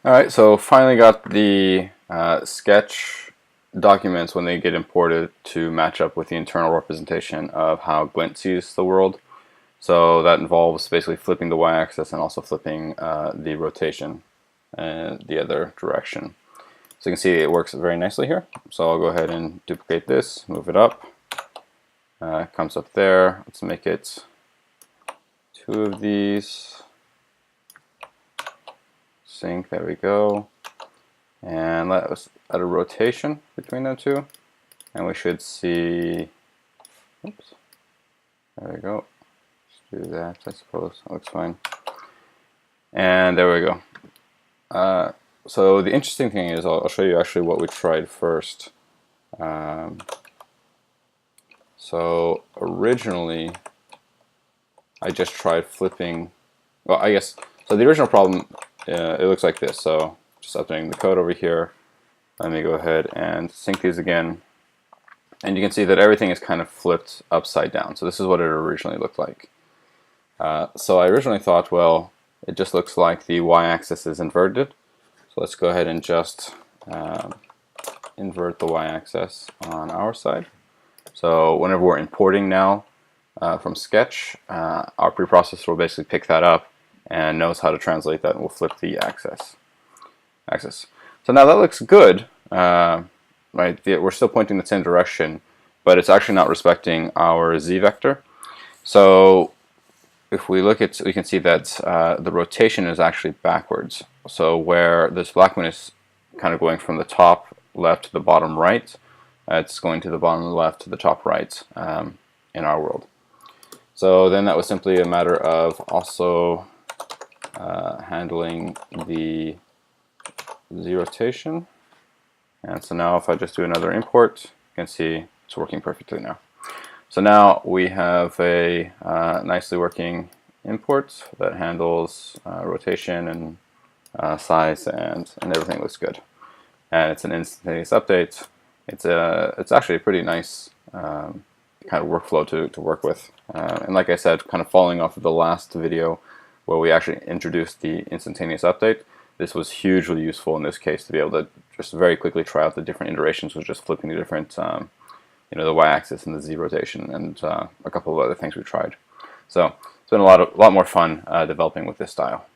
Alright, so finally got the sketch documents when they get imported to match up with the internal representation of how Glint sees the world. So that involves basically flipping the y-axis and also flipping the rotation in the other direction. So you can see it works very nicely here. So I'll go ahead and duplicate this, move it up. It comes up there. Let's make it 2 of these. Sync, there we go. And let us add a rotation between them two. And we should see, oops, there we go. Let's do that, I suppose. That looks fine. And there we go. So the interesting thing is, I'll show you actually what we tried first. So originally, I just tried flipping, well, I guess, so the original problem, it looks like this. So just updating the code over here. Let me go ahead and sync these again. And you can see that everything is kind of flipped upside down. So this is what it originally looked like. So I originally thought, well, it just looks like the y-axis is inverted. So let's go ahead and just invert the y-axis on our side. So whenever we're importing now from Sketch, our preprocessor will basically pick that up and knows how to translate that, and will flip the axis. So now that looks good, right? We're still pointing the same direction, but it's actually not respecting our z vector. So if we look at, we can see that the rotation is actually backwards. So where this black one is kind of going from the top left to the bottom right, it's going to the bottom left to the top right in our world. So then that was simply a matter of also handling the z rotation. And so now if I just do another import, you can see it's working perfectly now. So now we have a nicely working import that handles rotation and size, and everything looks good. And it's an instantaneous update. It's actually a pretty nice kind of workflow to work with. And like I said, kind of following off of the last video where we actually introduced the instantaneous update, this was hugely useful in this case to be able to just very quickly try out the different iterations with just flipping the different the y-axis and the z rotation, and a couple of other things we tried. So it's been a lot more fun developing with this style.